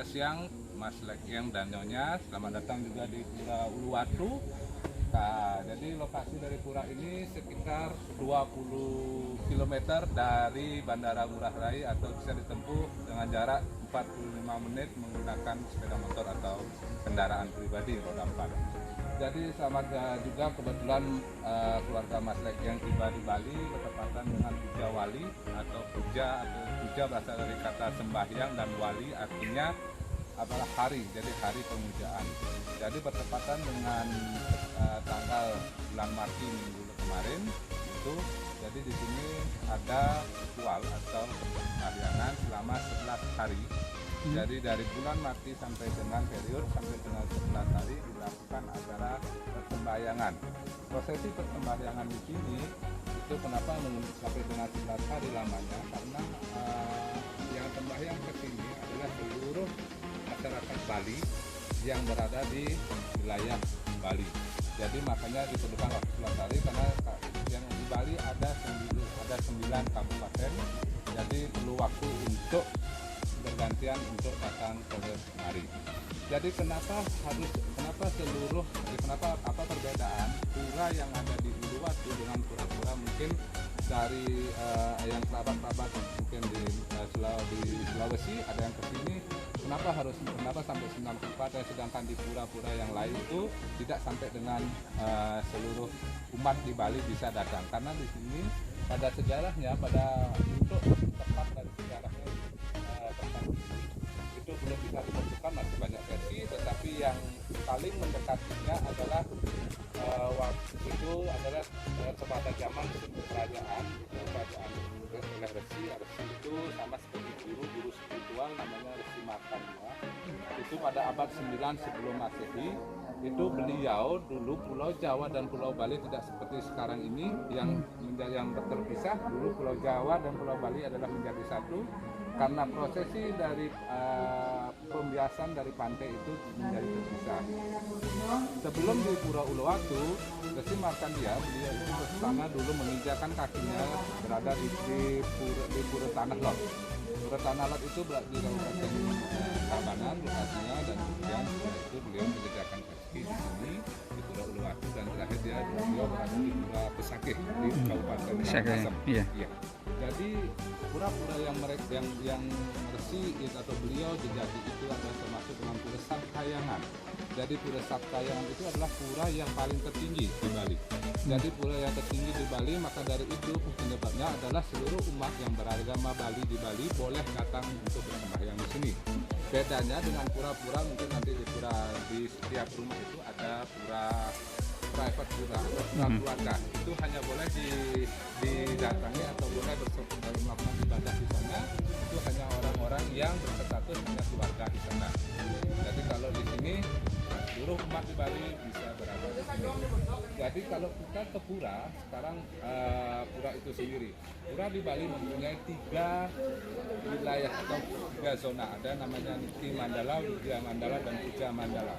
siang Mas Lekyang dan Nyonya. Selamat datang juga di Pura Uluwatu. Nah, jadi lokasi dari pura ini sekitar 20 km dari Bandara Ngurah Rai atau bisa ditempuh dengan jarak 45 menit menggunakan sepeda motor atau kendaraan pribadi roda 4. Jadi selamat juga kebetulan keluarga Mas Lekyang tiba di Bali bertepatan dengan Puja Wali atau Puja berasal dari kata sembahyang dan Wali artinya adalah hari, jadi hari pemujaan. Jadi bertepatan dengan tanggal bulan Maret minggu kemarin itu, jadi di sini ada ritual atau persembahyangan selama 11 hari. Jadi dari bulan Maret sampai dengan periode sampai dengan 11 hari dilakukan acara persembahyangan. Prosesi persembahyangan di sini itu kenapa sampai dengan 11 hari lamanya, karena yang sembahyang ke sini adalah seluruh masyarakat Bali yang berada di wilayah Bali. Jadi makanya diperlukan waktu 11 hari karena yang di Bali ada 9 kabupaten. Jadi perlu waktu untuk bergantian untuk datang ke kemari. Jadi kenapa apa perbedaan pura yang ada di Uluwatu dengan pura-pura mungkin dari yang kerabat-kerabat mungkin di Sulawesi ada yang kesini, kenapa sampai 94 sedangkan di pura-pura yang lain itu tidak sampai dengan seluruh umat di Bali bisa datang, karena di sini pada sejarahnya untuk tepat dari sejarahnya itu belum bisa ditentukan, masih banyak versi, tetapi yang paling mendekatinya adalah waktu itu adalah pada zaman kerajaan oleh Resi itu sama seperti guru spiritual namanya Resi Markandeya. Itu pada abad 9 sebelum Masehi. Itu beliau dulu Pulau Jawa dan Pulau Bali tidak seperti sekarang ini yang terpisah. Dulu Pulau Jawa dan Pulau Bali adalah menjadi satu karena prosesi dari pembiasan dari pantai itu menjadi terpisah. Sebelum di Pura Uluwatu, Resi Markandeya beliau itu ke sana dulu menginjakan kakinya berada di Pura Tanah Lot. Pura Tanah Lot itu berada di Kabupaten Tabanan lokasinya, dan kemudian setelah itu beliau menginjakan kaki di sini di Pura Uluwatu, dan terakhir beliau berada di Pura Pesakeh di Kabupaten Karangasem. Iya. Jadi pura-pura yang Resi atau beliau jejaki itu adalah termasuk dengan Pura Sabkayangan. Jadi Pura Sabkayangan itu adalah pura yang paling tertinggi di Bali. Jadi pura yang tertinggi di Bali, maka dari itu penyebabnya adalah seluruh umat yang beragama Bali di Bali boleh datang untuk bersembahyang di sini. Bedanya dengan pura-pura mungkin nanti di setiap rumah itu ada pura private pura atau pura keluarga, itu hanya boleh didatangi atau boleh melakukan ibadah di sana itu hanya orang-orang yang berstatus hanya keluarga di sana. Jadi kalau di sini seluruh umat di Bali bisa berada di sini. Jadi kalau kita ke pura sekarang, pura itu sendiri, pura di Bali mempunyai 3 wilayah atau 3 zona. Ada namanya Niti Mandala, Widya Mandala, dan Puja Mandala.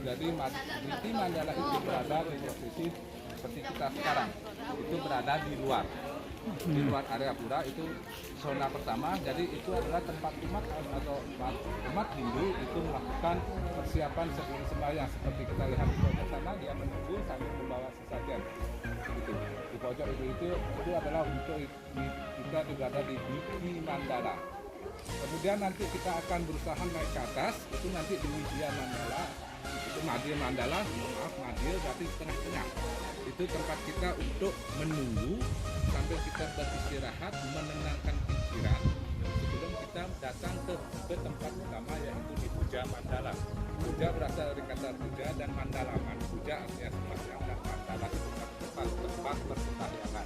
Jadi Niti Mandala itu berada di posisi seperti kita sekarang, itu berada di luar area pura, itu zona pertama. Jadi itu adalah tempat umat Hindu itu melakukan persiapan sebelum sembahyang. Seperti kita lihat di pojok sana, dia menunggu sambil membawa sesajen. Di pojok itu adalah untuk kita berada di Niti Mandala. Kemudian nanti kita akan berusaha naik ke atas, itu nanti di Widya Mandala. Itu Madil Mandala, Madil berarti tengah-tengah. Itu tempat kita untuk menunggu sampai kita beristirahat, menenangkan pikiran sebelum kita datang ke tempat utama, yaitu di Puja Mandala. Puja berasal dari kata puja dan mandalaman. Puja artinya sembahyang dan mandala itu tempat persembahyangan.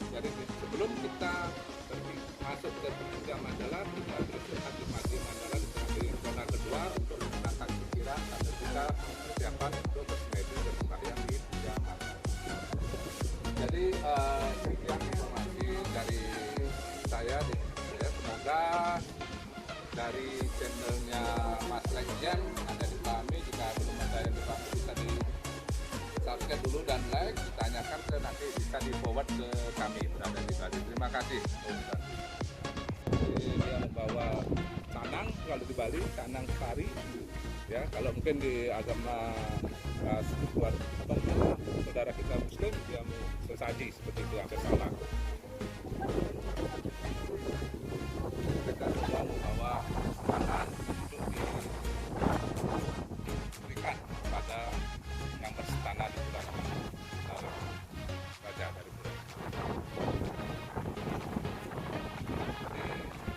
Jadi sebelum kita masuk ke Puja Mandala, kita beristirahat di Madil Mandala di zona kedua untuk menenangkan pikiran sampai kita persiapan untuk bersembahyang di Puja Mandala. Jadi sekian informasi dari saya. Semoga dari channelnya Mas Lekyang ada di kami, jika belum ada yang di kami bisa di subscribe dulu dan like, ditanyakan ke nanti bisa di forward ke kami berada di Bali. Terima kasih. Dia membawa tanang, kalau di Bali Sanang Sari. Ya, kalau mungkin di agama keluar saudara kita Muslim dia mau sesaji seperti itu, hampir sama. Kita semua membawa makanan untuk diberikan kepada yang berstana di Pura ini, raja dari Pura.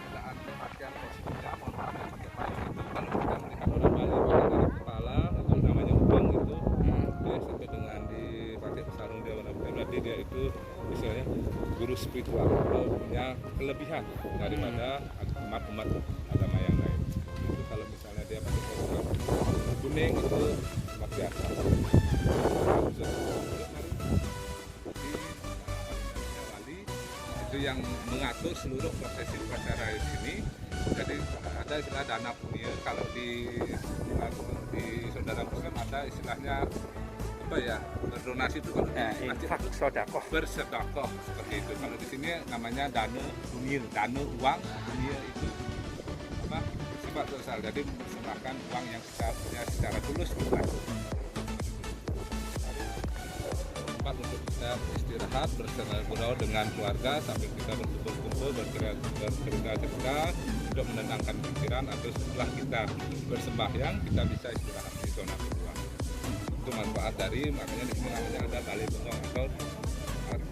Keadaan pakaian kostumnya mohon maaf yang pakai payung itu kalau kita melihat orang Bali pakai dari kepala atau namanya ubang itu dia sampai dengan dipakai sarung dia warna putih, berarti dia itu istilahnya guru spiritual atau punya kelebihan daripada umat-umat agama yang lain. Itu kalau misalnya dia pakai kostum kuning itu luar biasa. Wali itu yang mengatur seluruh prosesi upacara di sini. Jadi ada istilah dana punya. Kalau di saudara Muslim ada istilahnya apa ya, berdonasi itu kalau di masjid sodakoh, bersedekah seperti itu. Kalau di sini namanya dana punya, dana uang, punya itu apa, sifat sosial. Jadi mempersembahkan uang yang kita punya secara tulus ikhlas. Tempat untuk kita istirahat, bersenang-senang dengan keluarga sambil kita berkumpul-kumpul, bercerita-cerita untuk menenangkan pikiran, atau setelah kita bersembahyang kita bisa istirahat di zona kedua. Itu manfaat dari, makanya di sini namanya ada Balai Bengong atau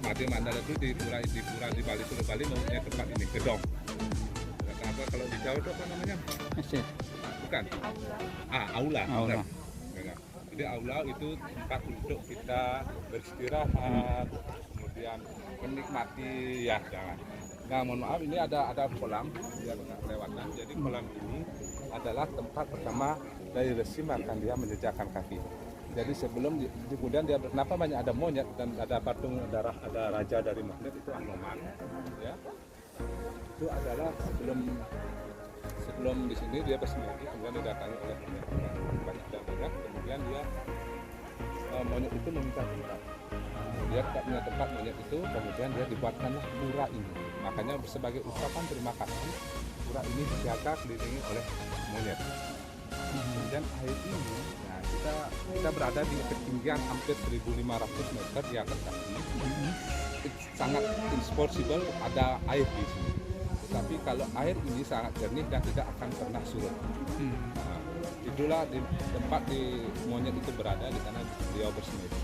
Mati Mandala itu di pura di Bali, Sulu Bali mempunyai tempat ini, gedong. Apa kalau di Jawa itu apa namanya? masjid, Bukan. Aula. aula. Jadi aula itu tempat untuk kita beristirahat, kemudian menikmati ya jangan. Nah, mohon maaf, ini ada kolam dia kelewatan. Jadi kolam ini adalah tempat pertama dari Resi Markandeya menjejakkan kaki. Jadi sebelum kemudian dia, kenapa banyak ada monyet dan ada patung darah, ada raja dari magnet itu Anoman, ya. Itu adalah sebelum di sini dia bersemedi, kemudian didatangi oleh banyak monyet, kemudian dia monyet itu meminta tempat. Dia tak punya tempat monyet itu, kemudian dia dibuatkanlah pura ini. Makanya sebagai ucapan terima kasih, pura ini dijaga kelilingi oleh monyet. Kemudian air ini, nah kita berada di ketinggian hampir 1.500 meter di atas kaki. Sangat impossible ada air di sini. Tapi kalau air ini sangat jernih dan tidak akan pernah surut. Nah, itulah di tempat di monyet itu berada, di sana beliau bersemedi.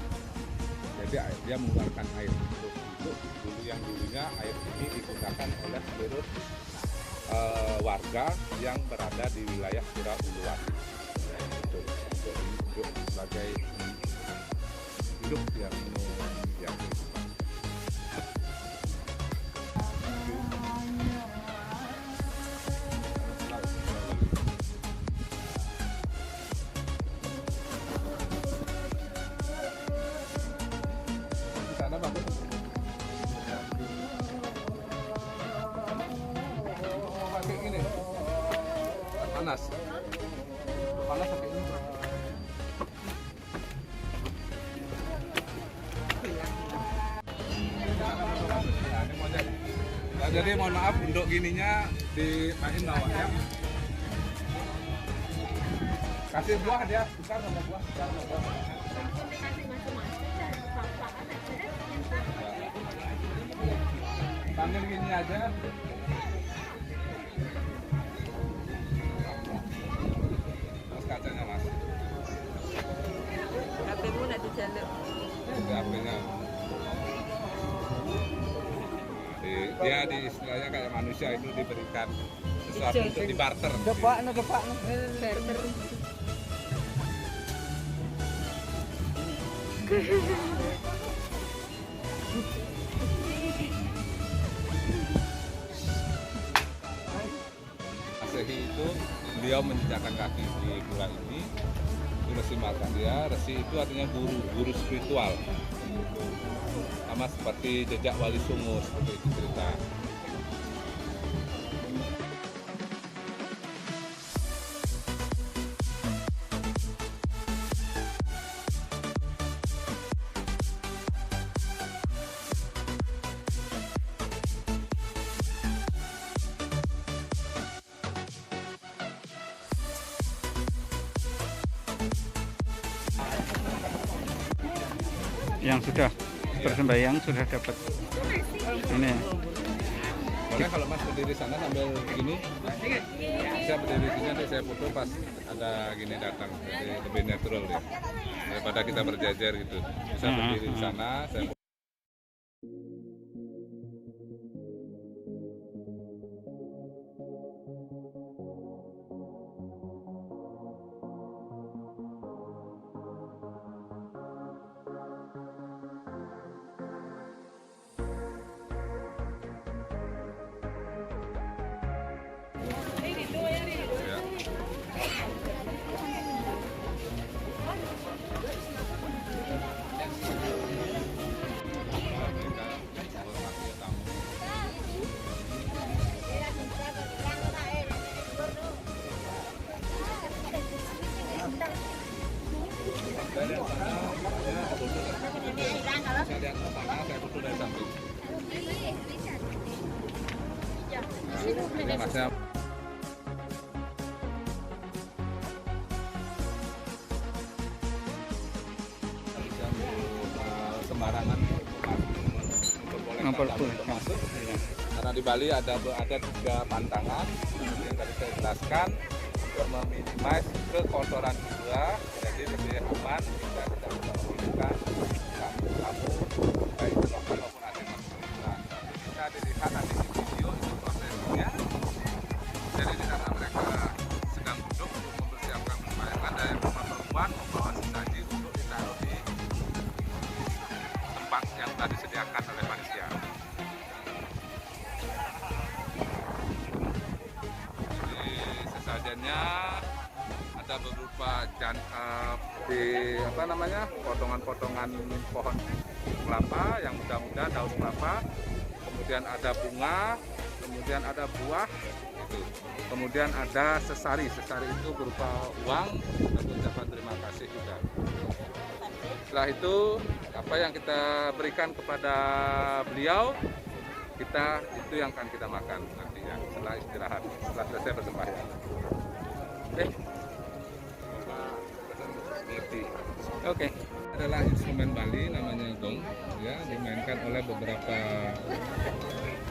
Jadi dia mengeluarkan air untuk dulu yang dulunya air ini digunakan oleh seluruh warga yang berada di wilayah Pura Uluwatu. Untuk sebagai hidup yang sana bagus. Pakai ini panas pakai ini. Nah, jadi mohon maaf untuk gininya dimain bawah ya. Kasih buah dia, besar sama buah, besar sama buah. Panggil gini aja. Mas kacanya mas. HP-mu nak dijaluk. HP-nya. Dia di istilahnya kayak manusia itu diberikan sesuatu untuk dibarter. Depak no. Barter. Masehi itu beliau menjejakkan kaki di pura ini. Itu Resi Markandeya. Resi itu artinya guru spiritual. Sama seperti jejak Wali Songo, seperti itu cerita. Yang sudah bersembayang sudah dapat ini ya. Boleh kalau Mas berdiri sana sambil begini, saya berdiri sini nanti saya foto pas ada gini datang, jadi lebih natural ya. Daripada kita berjajar gitu, bisa berdiri di sana. Saya Masnya sembarangan untuk masuk. Karena di Bali ada 3 pantangan yang tadi saya jelaskan untuk meminimasi kekotoran juga, jadi lebih aman kita tidak menimbulkan tamu baik lokal maupun asing masuk. Nah, bisa dilihat nanti di video itu prosesnya. Jadi di sana mereka sedang duduk untuk mempersiapkan sembahyang. Ada yang perempuan membawa sesaji untuk ditaruh di tempat yang telah disediakan oleh panitia. Di sesajennya ada beberapa potongan-potongan pohon kelapa yang muda-muda, daun kelapa, kemudian ada bunga, kemudian ada buah, gitu. Kemudian ada sesari itu berupa uang dan ucapan terima kasih juga. Setelah itu apa yang kita berikan kepada beliau, itu yang akan kita makan nantinya setelah istirahat, setelah selesai bersembahyang. Oke. Adalah instrumen Bali namanya gong, ya, dimainkan oleh beberapa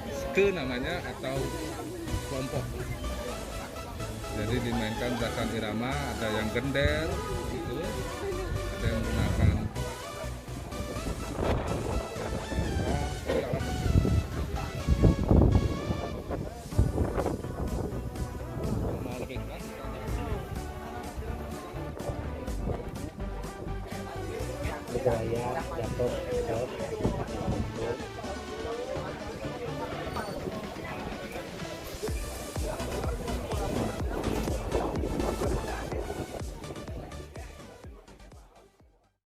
ske namanya atau kelompok. Jadi dimainkan berdasarkan irama, ada yang gender, gitu, ada yang menggunakan budaya jatuh